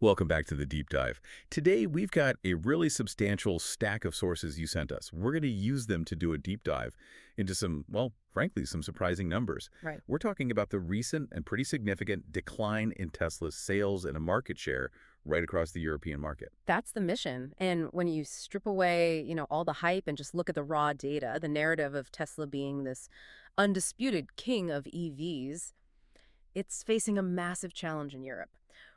Welcome back to the deep dive. Today, we've got a really substantial stack of sources you sent us. We're going to use them to do a deep dive into some, well, frankly, some surprising numbers. Right. We're talking about the recent and pretty significant decline in Tesla's sales and a market share right across the European market. That's the mission. And when you strip away, all the hype and just look at the raw data, the narrative of Tesla being this undisputed king of EVs, it's facing a massive challenge in Europe.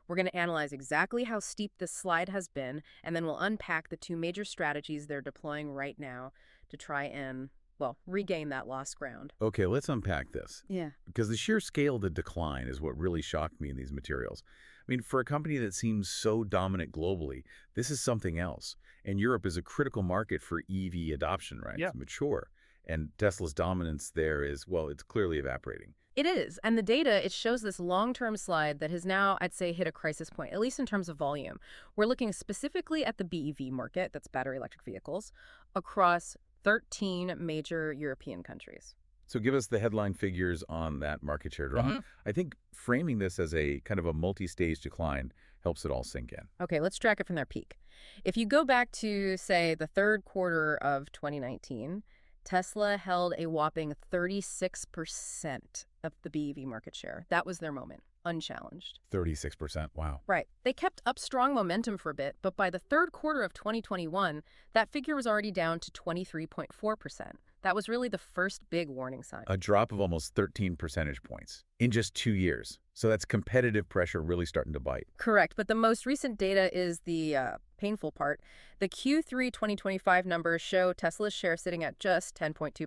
We're going to analyze exactly how steep this slide has been, and then we'll unpack the two major strategies they're deploying right now to try and, well, regain that lost ground. Okay, let's unpack this. Yeah. Because the sheer scale of the decline is what really shocked me in these materials. I mean, for a company that seems so dominant globally, this is something else. And Europe is a critical market for EV adoption, right? Yeah. It's mature. And Tesla's dominance there is, well, it's clearly evaporating. It is. And the data, it shows this long-term slide that has now, I'd say, hit a crisis point, at least in terms of volume. We're looking specifically at the BEV market, that's battery electric vehicles, across 13 major European countries. So give us the headline figures on that market share drop. I think framing this as a kind of a multi-stage decline helps it all sink in. Okay, let's track it from their peak. If you go back to, say, the third quarter of 2019, Tesla held a whopping 36% of the BEV market share. That was their moment, unchallenged. 36%, wow. Right. They kept up strong momentum for a bit, but by the third quarter of 2021, that figure was already down to 23.4%. That was really the first big warning sign. A drop of almost 13 percentage points in just 2 years. So that's competitive pressure really starting to bite. Correct, but the most recent data is the painful part. The Q3 2025 numbers show Tesla's share sitting at just 10.2%.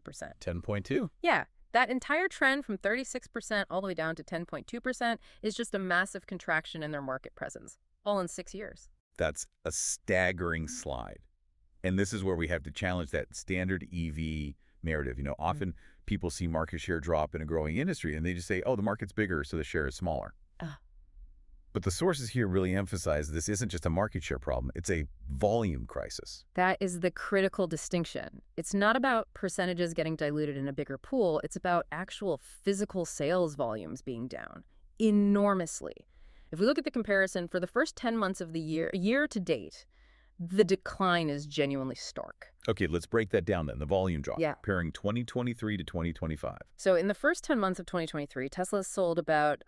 10.2? Yeah, that entire trend from 36% all the way down to 10.2% is just a massive contraction in their market presence, all in 6 years. That's a staggering slide. And this is where we have to challenge that standard EV narrative. Often people see market share drop in a growing industry and they just say, oh, the market's bigger, so the share is smaller. But the sources here really emphasize this isn't just a market share problem, it's a volume crisis. That is the critical distinction. It's not about percentages getting diluted in a bigger pool, it's about actual physical sales volumes being down enormously. If we look at the comparison for the first 10 months of the year to date, the decline is genuinely stark. Okay, let's break that down then, the volume drop, Yeah. comparing 2023 to 2025. So in the first 10 months of 2023, Tesla sold about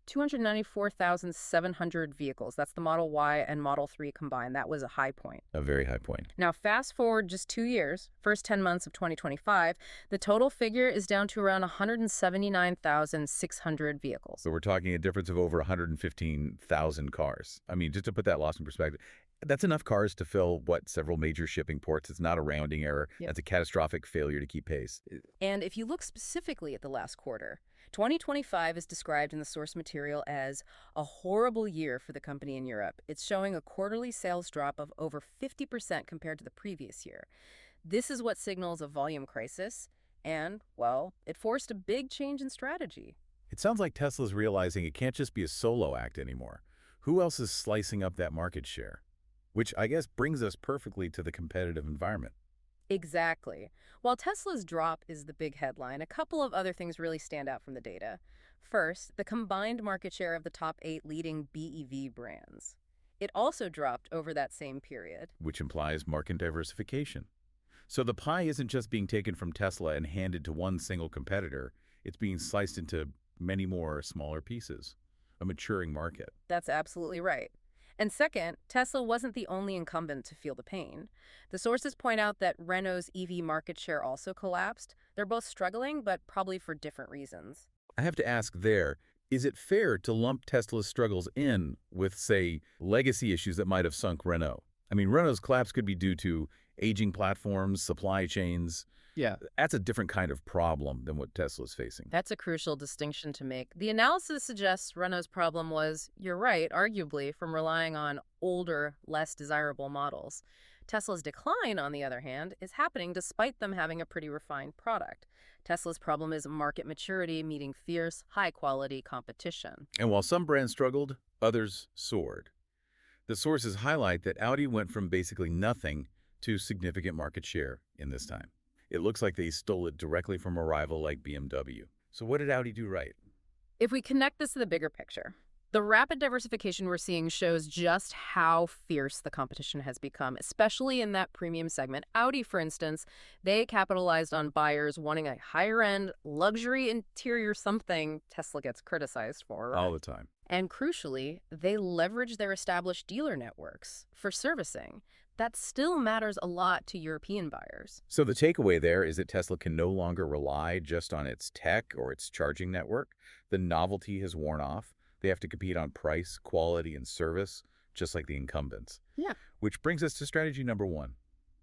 294,700 vehicles. That's the Model Y and Model 3 combined. That was a high point. A very high point. Now, fast forward just 2 years, first 10 months of 2025, the total figure is down to around 179,600 vehicles. So we're talking a difference of over 115,000 cars. I mean, just to put that loss in perspective, that's enough cars to fill, several major shipping ports. It's not a rounding error. Yep. That's a catastrophic failure to keep pace. And if you look specifically at the last quarter, 2025 is described in the source material as a horrible year for the company in Europe. It's showing a quarterly sales drop of over 50% compared to the previous year. This is what signals a volume crisis, and, well, it forced a big change in strategy. It sounds like Tesla's realizing it can't just be a solo act anymore. Who else is slicing up that market share? Which I guess brings us perfectly to the competitive environment. Exactly. While Tesla's drop is the big headline, a couple of other things really stand out from the data. First, the combined market share of the top 8 leading BEV brands. It also dropped over that same period. Which implies market diversification. So the pie isn't just being taken from Tesla and handed to one single competitor. It's being sliced into many more smaller pieces. A maturing market. That's absolutely right. And second, Tesla wasn't the only incumbent to feel the pain. The sources point out that Renault's EV market share also collapsed. They're both struggling, but probably for different reasons. I have to ask there, is it fair to lump Tesla's struggles in with, say, legacy issues that might have sunk Renault? I mean, Renault's collapse could be due to aging platforms, supply chains. Yeah. That's a different kind of problem than what Tesla's facing. That's a crucial distinction to make. The analysis suggests Renault's problem was, you're right, arguably, from relying on older, less desirable models. Tesla's decline, on the other hand, is happening despite them having a pretty refined product. Tesla's problem is market maturity meeting fierce, high-quality competition. And while some brands struggled, others soared. The sources highlight that Audi went from basically nothing to significant market share in this time. It looks like they stole it directly from a rival like BMW. So what did Audi do right? If we connect this to the bigger picture, The rapid diversification we're seeing shows just how fierce the competition has become, especially in that premium segment. Audi, for instance, they capitalized on buyers wanting a higher-end luxury interior, something Tesla gets criticized for, All right? the time. And crucially, they leverage their established dealer networks for servicing. That still matters a lot to European buyers. So the takeaway there is that Tesla can no longer rely just on its tech or its charging network. The novelty has worn off. They have to compete on price, quality, and service, just like the incumbents. Yeah. Which brings us to strategy number one,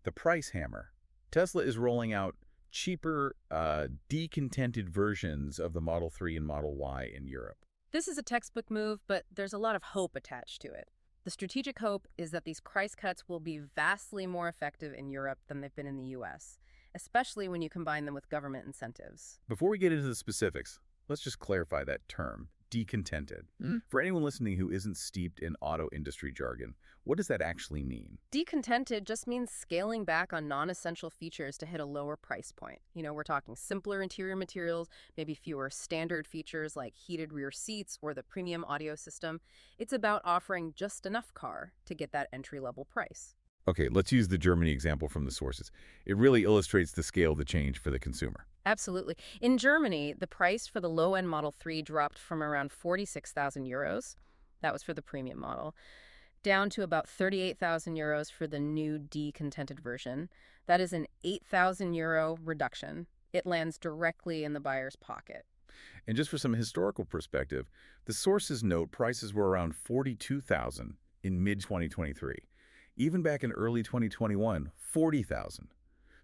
the price hammer. Tesla is rolling out cheaper, decontented versions of the Model 3 and Model Y in Europe. This is a textbook move, but there's a lot of hope attached to it. The strategic hope is that these price cuts will be vastly more effective in Europe than they've been in the US, especially when you combine them with government incentives. Before we get into the specifics, let's just clarify that term, decontented. For anyone listening who isn't steeped in auto industry jargon, what does that actually mean? Decontented just means scaling back on non-essential features to hit a lower price point. We're talking simpler interior materials, maybe fewer standard features like heated rear seats or the premium audio system. It's about offering just enough car to get that entry-level price. Okay, let's use the Germany example from the sources. It really illustrates the scale of the change for the consumer. Absolutely. In Germany, the price for the low-end Model 3 dropped from around 46,000 euros, that was for the premium model, down to about 38,000 euros for the new decontented version. That is an 8,000 euro reduction. It lands directly in the buyer's pocket. And just for some historical perspective, the sources note prices were around 42,000 in mid-2023. Even back in early 2021, 40,000.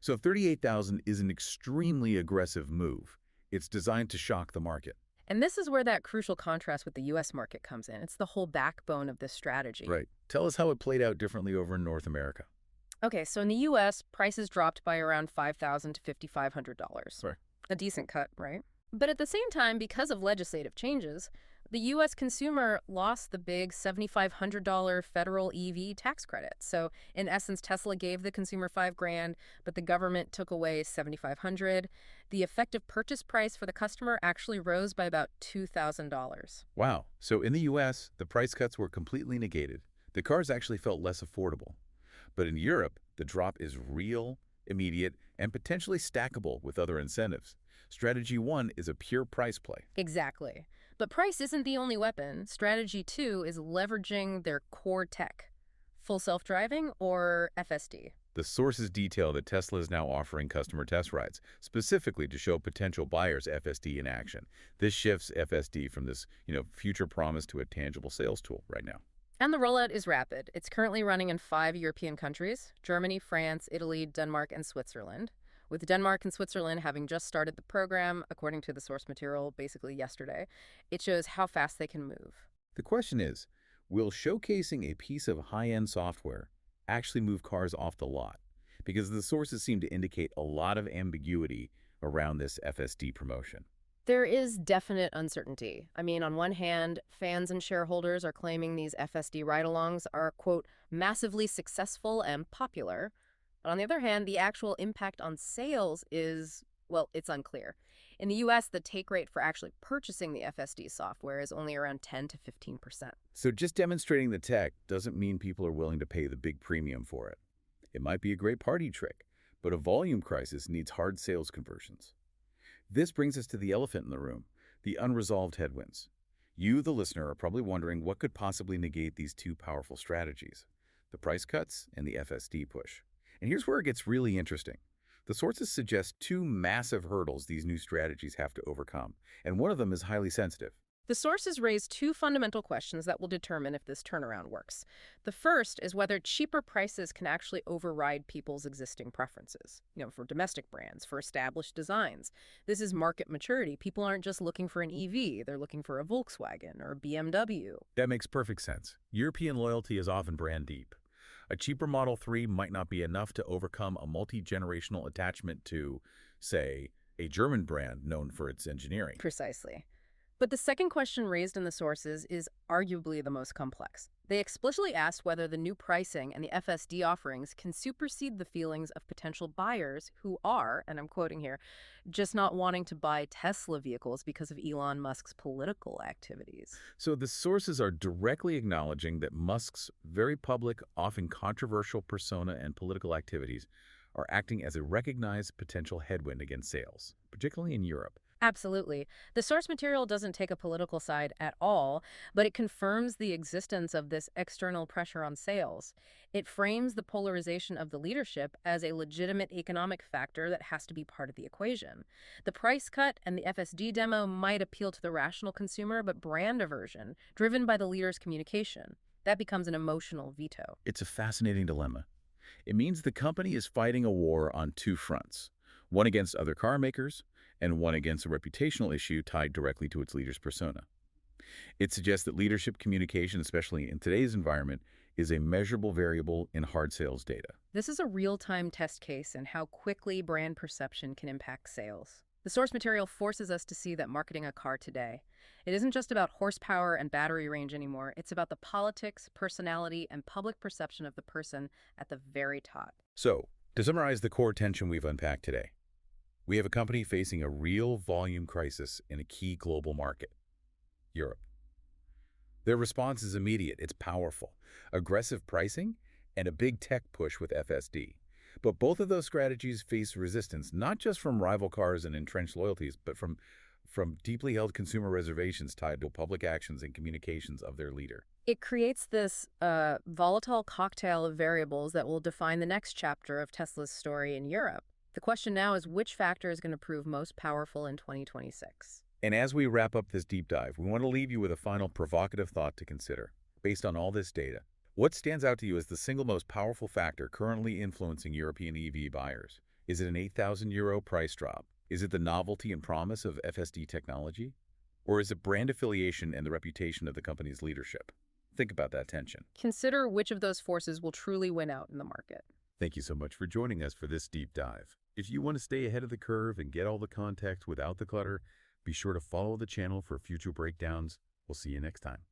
So 38,000 is an extremely aggressive move. It's designed to shock the market. And this is where that crucial contrast with the US market comes in. It's the whole backbone of this strategy. Right. Tell us how it played out differently over in North America. Okay, so in the US, prices dropped by around $5,000 to $5,500. Right. A decent cut, right? But at the same time, because of legislative changes, the U.S. consumer lost the big $7,500 federal EV tax credit. So in essence, Tesla gave the consumer $5,000, but the government took away $7,500. The effective purchase price for the customer actually rose by about $2,000. Wow. So in the U.S., the price cuts were completely negated. The cars actually felt less affordable. But in Europe, the drop is real, immediate, and potentially stackable with other incentives. Strategy 1 is a pure price play. Exactly. But price isn't the only weapon. Strategy 2 is leveraging their core tech, full self-driving or FSD. The sources detail that Tesla is now offering customer test rides, specifically to show potential buyers FSD in action. This shifts FSD from this, future promise to a tangible sales tool right now. And the rollout is rapid. It's currently running in 5 European countries: Germany, France, Italy, Denmark, and Switzerland. With Denmark and Switzerland having just started the program, according to the source material basically yesterday, it shows how fast they can move. The question is, will showcasing a piece of high-end software actually move cars off the lot? Because the sources seem to indicate a lot of ambiguity around this FSD promotion. There is definite uncertainty. I mean, on one hand, fans and shareholders are claiming these FSD ride-alongs are, quote, massively successful and popular. But on the other hand, the actual impact on sales is, well, it's unclear. In the US, the take rate for actually purchasing the FSD software is only around 10 to 15%. So just demonstrating the tech doesn't mean people are willing to pay the big premium for it. It might be a great party trick, but a volume crisis needs hard sales conversions. This brings us to the elephant in the room, the unresolved headwinds. You, the listener, are probably wondering what could possibly negate these two powerful strategies, the price cuts and the FSD push. And here's where it gets really interesting. The sources suggest two massive hurdles these new strategies have to overcome, and one of them is highly sensitive. The sources raise two fundamental questions that will determine if this turnaround works. The first is whether cheaper prices can actually override people's existing preferences, for domestic brands, for established designs. This is market maturity. People aren't just looking for an EV, they're looking for a Volkswagen or a BMW. That makes perfect sense. European loyalty is often brand deep. A cheaper Model 3 might not be enough to overcome a multi-generational attachment to, say, a German brand known for its engineering. Precisely. But the second question raised in the sources is arguably the most complex. They explicitly asked whether the new pricing and the FSD offerings can supersede the feelings of potential buyers who are, and I'm quoting here, just not wanting to buy Tesla vehicles because of Elon Musk's political activities. So the sources are directly acknowledging that Musk's very public, often controversial persona and political activities are acting as a recognized potential headwind against sales, particularly in Europe. Absolutely. The source material doesn't take a political side at all, but it confirms the existence of this external pressure on sales. It frames the polarization of the leadership as a legitimate economic factor that has to be part of the equation. The price cut and the FSD demo might appeal to the rational consumer, but brand aversion, driven by the leader's communication, that becomes an emotional veto. It's a fascinating dilemma. It means the company is fighting a war on two fronts, one against other car makers and one against a reputational issue tied directly to its leader's persona. It suggests that leadership communication, especially in today's environment, is a measurable variable in hard sales data. This is a real-time test case in how quickly brand perception can impact sales. The source material forces us to see that marketing a car today, it isn't just about horsepower and battery range anymore. It's about the politics, personality, and public perception of the person at the very top. So, to summarize the core tension we've unpacked today, we have a company facing a real volume crisis in a key global market, Europe. Their response is immediate, it's powerful, aggressive pricing, and a big tech push with FSD. But both of those strategies face resistance, not just from rival cars and entrenched loyalties, but from deeply held consumer reservations tied to public actions and communications of their leader. It creates this volatile cocktail of variables that will define the next chapter of Tesla's story in Europe. The question now is which factor is going to prove most powerful in 2026? And as we wrap up this deep dive, we want to leave you with a final provocative thought to consider. Based on all this data, what stands out to you as the single most powerful factor currently influencing European EV buyers? Is it an €8,000 price drop? Is it the novelty and promise of FSD technology? Or is it brand affiliation and the reputation of the company's leadership? Think about that tension. Consider which of those forces will truly win out in the market. Thank you so much for joining us for this deep dive. If you want to stay ahead of the curve and get all the context without the clutter, be sure to follow the channel for future breakdowns. We'll see you next time.